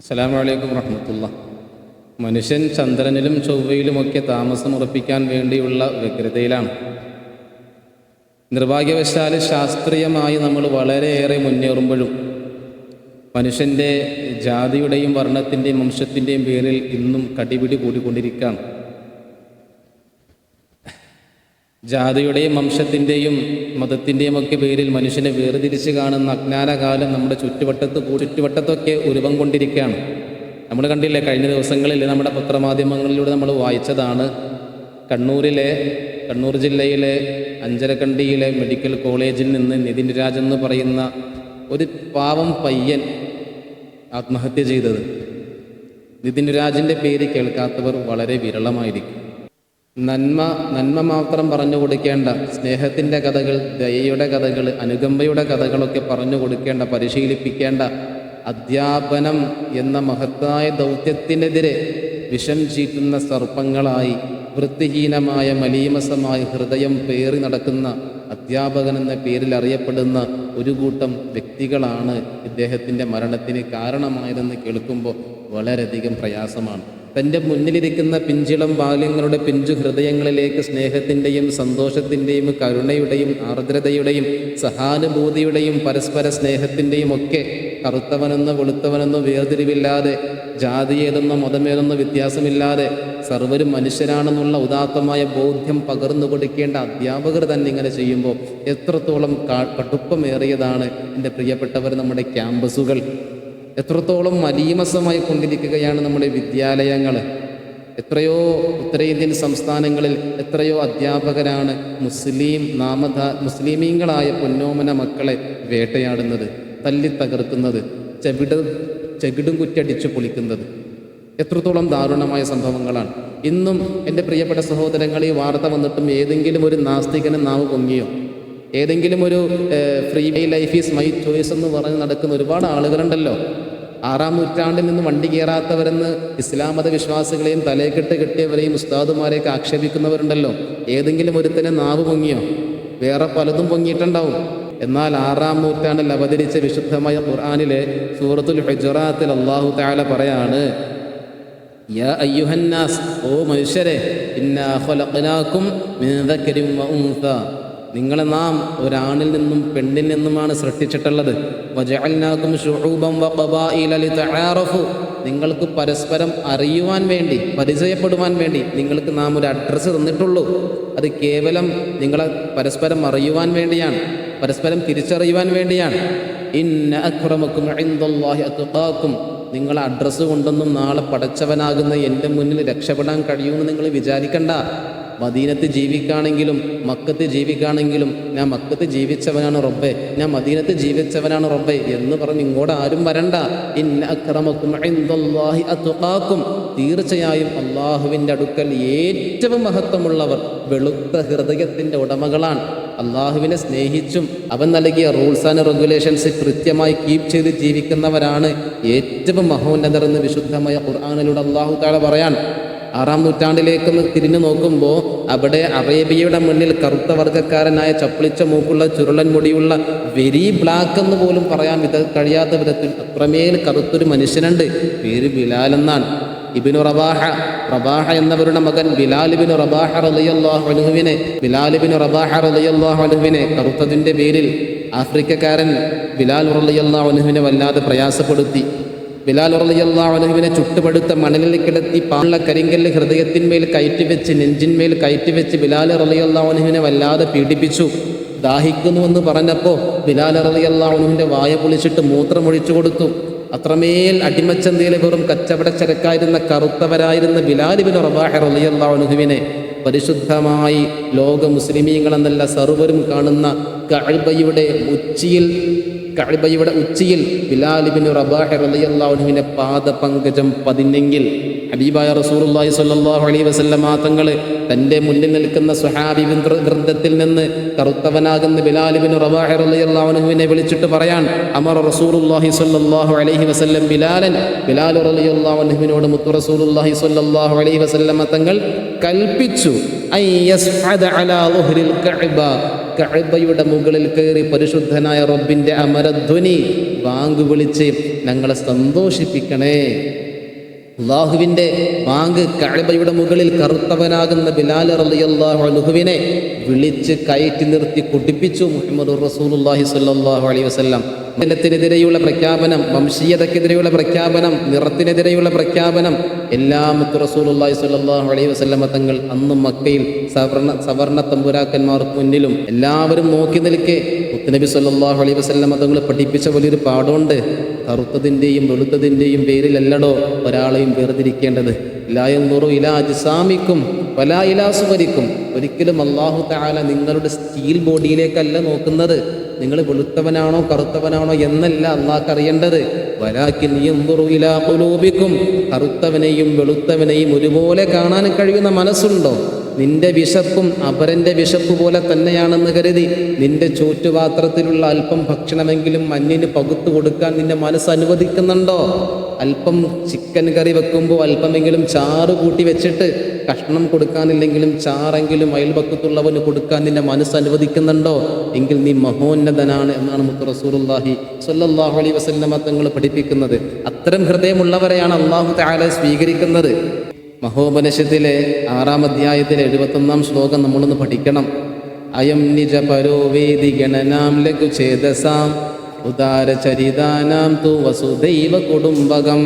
അസ്സലാമു അലൈക്കും വറഹ്മത്തുള്ളാഹി. മനുഷ്യൻ ചന്ദ്രനിലും ചൊവ്വയിലുമൊക്കെ താമസമുറപ്പിക്കാൻ വേണ്ടിയുള്ള വ്യഗ്രതയിലാണ്. നിർഭാഗ്യവശാൽ ശാസ്ത്രീയമായി നമ്മൾ വളരെയേറെ മുന്നേറുമ്പോഴും മനുഷ്യൻ്റെ ജാതിയുടെയും വർണ്ണത്തിൻ്റെയും വംശത്തിൻ്റെയും പേരിൽ ഇന്നും കടിപിടി കൂടിക്കൊണ്ടിരിക്കുകയാണ്. ജാതിയുടെയും വംശത്തിൻ്റെയും മതത്തിൻ്റെയും ഒക്കെ പേരിൽ മനുഷ്യനെ വേർതിരിച്ച് കാണുന്ന അജ്ഞാനകാലം നമ്മുടെ ചുറ്റുവട്ടത്തൊക്കെ ഉരുവം കൊണ്ടിരിക്കുകയാണ്. നമ്മൾ കണ്ടില്ലേ, കഴിഞ്ഞ ദിവസങ്ങളിൽ നമ്മുടെ പത്രമാധ്യമങ്ങളിലൂടെ നമ്മൾ വായിച്ചതാണ്. കണ്ണൂർ ജില്ലയിലെ അഞ്ചരക്കണ്ടിയിലെ മെഡിക്കൽ കോളേജിൽ നിന്ന് നിതിൻ രാജ് എന്ന് പറയുന്ന ഒരു പാവം പയ്യൻ ആത്മഹത്യ ചെയ്തത്. നിതിൻ രാജിൻ്റെ പേര് കേൾക്കാത്തവർ വളരെ വിരളമായിരിക്കും. നന്മ മാത്രം പറഞ്ഞു കൊടുക്കേണ്ട, സ്നേഹത്തിൻ്റെ കഥകൾ, ദയയുടെ കഥകൾ, അനുകമ്പയുടെ കഥകളൊക്കെ പറഞ്ഞു കൊടുക്കേണ്ട, പരിശീലിപ്പിക്കേണ്ട അധ്യാപനം എന്ന മഹത്തായ ദൗത്യത്തിനെതിരെ വിഷം ചീറ്റുന്ന സർപ്പങ്ങളായി വൃത്തിഹീനമായ മലീമസമായ ഹൃദയം പേറി നടക്കുന്ന അധ്യാപകൻ എന്ന പേരിൽ അറിയപ്പെടുന്ന ഒരു കൂട്ടം വ്യക്തികളാണ് ഇദ്ദേഹത്തിൻ്റെ മരണത്തിന് കാരണമായതെന്ന് കേൾക്കുമ്പോൾ വളരെയധികം പ്രയാസമാണ്. തൻ്റെ മുന്നിലിരിക്കുന്ന പിഞ്ചിളം ബാല്യങ്ങളുടെ പിഞ്ചു ഹൃദയങ്ങളിലേക്ക് സ്നേഹത്തിൻ്റെയും സന്തോഷത്തിൻ്റെയും കരുണയുടെയും ആർദ്രതയുടെയും സഹാനുഭൂതിയുടെയും പരസ്പര സ്നേഹത്തിൻ്റെയും ഒക്കെ കറുത്തവനെന്നോ വെളുത്തവനെന്നോ വേർതിരിവില്ലാതെ, ജാതിയേതെന്നോ മതമേതെന്നോ വ്യത്യാസമില്ലാതെ സർവരും മനുഷ്യരാണെന്നുള്ള ഉദാത്തമായ ബോധ്യം പകർന്നു കൊടുക്കേണ്ട അധ്യാപകർ തന്നെ ഇങ്ങനെ ചെയ്യുമ്പോൾ എത്രത്തോളം കടുപ്പമേറിയതാണ് എൻ്റെ പ്രിയപ്പെട്ടവർ നമ്മുടെ ക്യാമ്പസുകൾ. എത്രത്തോളം മലീമസമായി കൊണ്ടിരിക്കുകയാണ് നമ്മുടെ വിദ്യാലയങ്ങൾ. എത്രയോ ഉത്തരേന്ത്യൻ സംസ്ഥാനങ്ങളിൽ എത്രയോ അധ്യാപകരാണ് മുസ്ലിമീങ്ങളായ പൊന്നോമന മക്കളെ വേട്ടയാടുന്നത്, തല്ലിത്തകർക്കുന്നത്, ചെകിടും കുറ്റടിച്ചു പൊളിക്കുന്നത്. എത്രത്തോളം ദാരുണമായ സംഭവങ്ങളാണ്. ഇന്നും എൻ്റെ പ്രിയപ്പെട്ട സഹോദരങ്ങൾ, ഈ വാർത്ത വന്നിട്ടും ഏതെങ്കിലും ഒരു നാസ്തികന് നാവ് പൊങ്ങിയോ? ഏതെങ്കിലും ഒരു free life is my choice എന്ന് പറഞ്ഞ് നടക്കുന്ന ഒരുപാട് ആളുകളുണ്ടല്ലോ. 6-ാം നൂറ്റാണ്ടിൽ നിന്ന് വണ്ടി കയറാത്തവരെന്ന് ഇസ്ലാം മത വിശ്വാസികളെയും തലേക്കെട്ട് കെട്ടിയവരെയും ഉസ്താദുമാരെയൊക്കെ ആക്ഷേപിക്കുന്നവരുണ്ടല്ലോ. ഏതെങ്കിലും ഒരുത്തനെ നാവ് പൊങ്ങിയോ? വേറെ പലതും പൊങ്ങിയിട്ടുണ്ടാവും. എന്നാൽ 6-ാം നൂറ്റാണ്ടിൽ അവതരിച്ച വിശുദ്ധമായ ഖുർആനിലെ സൂറത്തുൽ ഹുജറാത്തിൽ അല്ലാഹു തആല പറയാണ്, യാ അയ്യുഹന്നാസ്, ഓ മനുഷ്യരെ, ഇന്നാ ഖലഖനാകും മിൻ ദക്കരിൻ വ ഉൻസ, നിങ്ങളെ നാം ഒരാണിൽ നിന്നും പെണ്ണിൽ നിന്നുമാണ് സൃഷ്ടിച്ചിട്ടുള്ളത്. വജഅൽനാകും ശുഊബൻ വഖബായില ലിതആറഫു, നിങ്ങൾക്ക് പരസ്പരം അറിയുവാൻ വേണ്ടി, പരിചയപ്പെടുവാൻ വേണ്ടി നിങ്ങൾക്ക് നാം ഒരു അഡ്രസ്സ് തന്നിട്ടുള്ളൂ. അത് കേവലം നിങ്ങളെ പരസ്പരം അറിയുവാൻ വേണ്ടിയാണ്, പരസ്പരം തിരിച്ചറിയുവാൻ വേണ്ടിയാണ്. ഇന്ന അക്രമക്കും ഇൻദല്ലാഹി അത്ഖാക്കും, നിങ്ങളെ അഡ്രസ്സ് കൊണ്ടൊന്നും നാളെ പടച്ചവനാകുന്ന എൻ്റെ മുന്നിൽ രക്ഷപ്പെടാൻ കഴിയുമെന്ന് നിങ്ങൾ വിചാരിക്കണ്ട. മദീനത്ത് ജീവിക്കുകയാണെങ്കിലും മക്കത്ത് ജീവിക്കുകയാണെങ്കിലും ഞാൻ മക്കത്ത് ജീവിച്ചവനാണ് റബ്ബേ, ഞാൻ മദീനത്ത് ജീവിച്ചവനാണ് റബ്ബേ എന്ന് പറഞ്ഞ് ഇങ്ങോട്ട് ആരും വരണ്ട. ഇന്ന അക്രമക്കും ഇൻദല്ലാഹി അത്ഖാക്കും, തീർച്ചയായും അള്ളാഹുവിൻ്റെ അടുക്കൽ ഏറ്റവും മഹത്വമുള്ളവർ വെളുത്ത ഹൃദയത്തിൻ്റെ ഉടമകളാണ്. അള്ളാഹുവിനെ സ്നേഹിച്ചും അവൻ നൽകിയ റൂൾസ് ആൻഡ് റെഗുലേഷൻസ് കൃത്യമായി കീപ്പ് ചെയ്ത് ജീവിക്കുന്നവരാണ് ഏറ്റവും മഹോന്നതർ എന്ന് വിശുദ്ധമായ ഖുർആനിലൂടെ അള്ളാഹു തആല പറയാൻ. 6-ാം നൂറ്റാണ്ടിലേക്കൊന്ന് തിരിഞ്ഞു നോക്കുമ്പോൾ അവിടെ അറേബ്യയുടെ മുന്നിൽ കറുത്ത വർഗ്ഗക്കാരനായ ചപ്പിളിച്ച മൂക്കുള്ള ചുരുളൻ മുടിയുള്ള വെരി ബ്ലാക്ക് എന്ന് പോലും പറയാൻ കഴിയാത്ത വിധത്തിൽ അത്രമേൽ കറുത്തൊരു മനുഷ്യനുണ്ട്. പേര് ബിലാൽ എന്നാണ്. ഇബ്നു റബാഹ എന്നവരുടെ മകൻ ബിലാൽ ഇബ്നു റബാഹ റളിയല്ലാഹു അൻഹുവിനെ കറുത്തതിൻ്റെ പേരിൽ ആഫ്രിക്കക്കാരൻ ബിലാൽ റളിയല്ലാഹു അൻഹുവിനെ വല്ലാതെ പ്രയാസപ്പെടുത്തി. ബിലാൽ റളിയല്ലാഹു അൻഹുവിനെ ചുട്ടുപടുത്ത മണലിൽ കിടത്തി പാള്ള കരിങ്കല്ല് ഹൃദയത്തിന്മേൽ കയറ്റിവെച്ച്, നെഞ്ചിന്മേൽ കയറ്റിവെച്ച് ബിലാൽ റളിയല്ലാഹു അൻഹുവിനെ വല്ലാതെ പീഡിപ്പിച്ചു. ദാഹിക്കുന്നുവെന്ന് പറഞ്ഞപ്പോൾ ബിലാൽ റളിയല്ലാഹു അൻഹുവിൻ്റെ വായ പൊളിച്ചിട്ട് മൂത്രമൊഴിച്ചു കൊടുത്തു. അത്രമേൽ അടിമച്ചന്തയിൽ വെറും കച്ചവടച്ചരക്കായിരുന്ന കറുത്തവരായിരുന്ന ബിലാൽ ഇബ്നു റബാഹ റളിയല്ലാഹു അൻഹുവിനെ പരിശുദ്ധമായി ലോക മുസ്ലിമീങ്ങളെന്നല്ല സർവരും കാണുന്ന കഅബയുടെ ഉച്ചിയിൽ ബിലാൽ ഇബ്നു റബാഹ റളിയല്ലാഹു അൻഹുവിനെ പാദപങ്കജം പതിഞ്ഞെങ്കിൽ ഹബീബായ റസൂലുള്ളാഹി സ്വല്ലല്ലാഹു അലൈഹി വസല്ലമ തങ്ങൾ തൻ്റെ മുന്നിൽ നിൽക്കുന്ന സ്വഹാബി വൃന്ദത്തിൽ നിന്ന് കറുത്തവനാകുന്ന ബിലാൽ ഇബ്നു റബാഹ റളിയല്ലാഹു അൻഹുവിനെ വിളിച്ചിട്ട് പറയാൻ, അമറ റസൂലുള്ളാഹി സ്വല്ലല്ലാഹു അലൈഹി വസല്ലം ബിലാൽ റളിയല്ലാഹു അൻഹുവിനോട് മുത്തു റസൂലുള്ളാഹി സ്വല്ലല്ലാഹു അലൈഹി വസല്ലമ തങ്ങൾ കൽപ്പിച്ചു, അയ്യസ്ഹദ അലാ ളുഹ്രിൽ കഅബ, കഅബയുടെ മുകളിൽ കയറി പരിശുദ്ധനായ റബ്ബിൻ്റെ അമരധ്വനി ബാങ്ക് വിളിച്ച് ഞങ്ങളെ സന്തോഷിപ്പിക്കണേ. അള്ളാഹുവിൻ്റെ ബാങ്ക് കഅബയുടെ മുകളിൽ കറുത്തവനാകുന്ന ബിലാൽ റളിയല്ലാഹു അൻഹുവിനെ വിളിച്ച് കയറ്റി നിർത്തി കുടിപ്പിച്ചു മുഹമ്മദുർ റസൂലുള്ളാഹി സ്വല്ലല്ലാഹു അലൈഹി വസല്ലം. ത്തിനെതിരെയുള്ള പ്രഖ്യാപനം, വംശീയതക്കെതിരെയുള്ള പ്രഖ്യാപനം, നിറത്തിനെതിരെയുള്ള പ്രഖ്യാപനം എല്ലാം റസൂലുള്ളാഹി സ്വല്ലല്ലാഹു അലൈഹി വസല്ലം തങ്ങൾ അന്ന് മക്കയിൽ സവർണ തമ്പുരാക്കന്മാർക്ക് മുന്നിലും എല്ലാവരും നോക്കി നിൽക്കെ മുത്തുനബി സ്വല്ലല്ലാഹു അലൈഹി വസല്ലം തങ്ങൾ പഠിപ്പിച്ച വലിയൊരു പാഠമുണ്ട്. കറുത്തതിൻ്റെയും വെളുത്തതിൻ്റെയും പേരിലല്ലടോ ഒരാളെയും വേർതിരിക്കേണ്ടത്. ലാ യൻദുറു ഇലാ അജ്സാമിക്കും വലാ ഇലാ സുവരിക്കും. ഒരിക്കലും അല്ലാഹു തആല നിങ്ങളുടെ സ്റ്റീൽ ബോഡിയിലേക്കല്ല നോക്കുന്നത്. നിങ്ങൾ വെളുത്തവനാണോ കറുത്തവനാണോ എന്നല്ല അള്ളാഹ്ക്ക് അറിയേണ്ടത്. വലാകിൻ യൻദുറു ഇലാ ഖുലൂബിക്കും. കറുത്തവനെയും വെളുത്തവനെയും ഒരുപോലെ കാണാൻ കഴിയുന്ന മനസ്സുണ്ടോ? നിന്റെ വിശപ്പും അപരൻ്റെ വിശപ്പ് പോലെ തന്നെയാണെന്ന് കരുതി നിന്റെ ചൂറ്റുപാത്രത്തിലുള്ള അല്പം ഭക്ഷണമെങ്കിലും മഞ്ഞിന് പകുത്തു കൊടുക്കാൻ നിന്റെ മനസ്സ് അനുവദിക്കുന്നുണ്ടോ? അല്പം ചിക്കൻ കറി വെക്കുമ്പോൾ അല്പമെങ്കിലും ചാറ് കൂട്ടി വെച്ചിട്ട് കഷ്ണം കൊടുക്കാനില്ലെങ്കിലും ചാറെങ്കിലും അയൽപക്കത്തുള്ളവന് കൊടുക്കാൻ നിന്റെ മനസ്സ് അനുവദിക്കുന്നുണ്ടോ? എങ്കിൽ നീ മഹോന്നതനാണ് എന്നാണ് മുത്ത് റസൂലുള്ളാഹി സ്വല്ലല്ലാഹു അലൈഹി വസല്ലമ തങ്ങൾ പഠിപ്പിക്കുന്നത്. അത്തരം ഹൃദയമുള്ളവരെയാണ് അല്ലാഹു തആല സ്വീകരിക്കുന്നത്. മഹോപനിഷത്തിലെ 6-ാം അധ്യായത്തിലെ 71-ാം ശ്ലോകം നമ്മളൊന്ന് പഠിക്കണം. അയം നിജ പരോവേദി ഗണനാം ലഘു ഛേദസാം ഉദാരചരിതാനാം തു വസുദൈവ കുടുംബകം.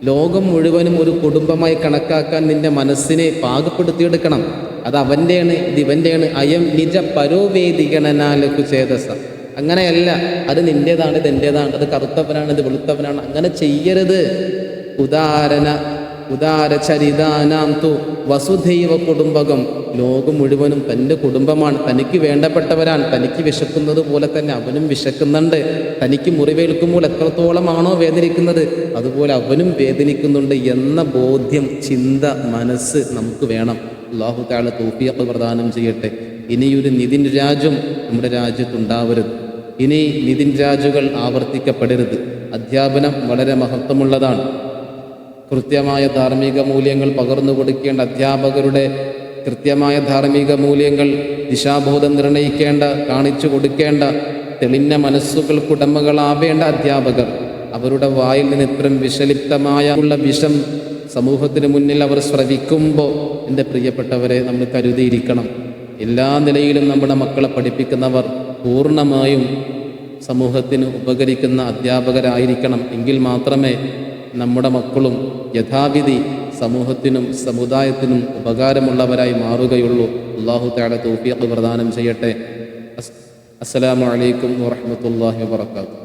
ലോകം മുഴുവനും ഒരു കുടുംബമായി കണക്കാക്കാൻ നിന്റെ മനസ്സിനെ പാകപ്പെടുത്തിയെടുക്കണം. അത് അവൻ്റെയാണ്, ഇത് ഇവൻ്റെയാണ്. അയം നിജ പരോവേദി ഗണനാ ലഘു ഛേദസ. അങ്ങനെയല്ല, അത് നിൻ്റേതാണ്, ഇത് എൻ്റേതാണ്, അത് കറുത്തവനാണ്, ഇത് വെളുത്തവനാണ്. അങ്ങനെ ചെയ്യരുത്. ഉദാരചരിതാനാം തു വസുധൈവ കുടുംബകം. ലോകം മുഴുവനും തൻ്റെ കുടുംബമാണ്, തനിക്ക് വേണ്ടപ്പെട്ടവരാണ്. തനിക്ക് വിശക്കുന്നത് പോലെ തന്നെ അവനും വിശക്കുന്നുണ്ട്. തനിക്ക് മുറിവേൽക്കുമ്പോൾ എത്രത്തോളമാണോ വേദനിക്കുന്നത് അതുപോലെ അവനും വേദനിക്കുന്നുണ്ട് എന്ന ബോധ്യം, ചിന്ത, മനസ്സ് നമുക്ക് വേണം. അല്ലാഹു തആല തൗഫീഖ് പ്രദാനം ചെയ്യട്ടെ. ഇനിയൊരു നിതിൻ രാജും നമ്മുടെ രാജ്യത്തുണ്ടാവരുത്. ഇനി നിതിൻ രാജുകൾ ആവർത്തിക്കപ്പെടരുത്. അധ്യാപനം വളരെ മഹത്വമുള്ളതാണ്. കൃത്യമായ ധാർമ്മിക മൂല്യങ്ങൾ പകർന്നു കൊടുക്കേണ്ട അധ്യാപകരുടെ കൃത്യമായ ധാർമ്മിക മൂല്യങ്ങൾ, ദിശാബോധം നിർണയിക്കേണ്ട, കാണിച്ചു കൊടുക്കേണ്ട, തെളിഞ്ഞ മനസ്സുകൾക്കുടമകളാവേണ്ട അധ്യാപകർ അവരുടെ വായിൽ നിന്ന് ഇത്രയും വിഷലിപ്തമായ വിഷം സമൂഹത്തിന് മുന്നിൽ അവർ ശ്രവിക്കുമ്പോൾ എൻ്റെ പ്രിയപ്പെട്ടവരെ നമ്മൾ കരുതിയിരിക്കണം. എല്ലാ നിലയിലും നമ്മുടെ മക്കളെ പഠിപ്പിക്കുന്നവർ പൂർണ്ണമായും സമൂഹത്തിന് ഉപകരിക്കുന്ന അധ്യാപകരായിരിക്കണം. എങ്കിൽ മാത്രമേ നമ്മുടെ മക്കളും യഥാവിധി സമൂഹത്തിനും സമുദായത്തിനും ഉപകാരമുള്ളവരായി മാറുകയുള്ളൂ. അല്ലാഹു തആല തൗഫീഖ് പ്രദാനം ചെയ്യട്ടെ. അസ്സലാമു അലൈക്കും വറഹ്മത്തുള്ളാഹി വബറകാതുഹു.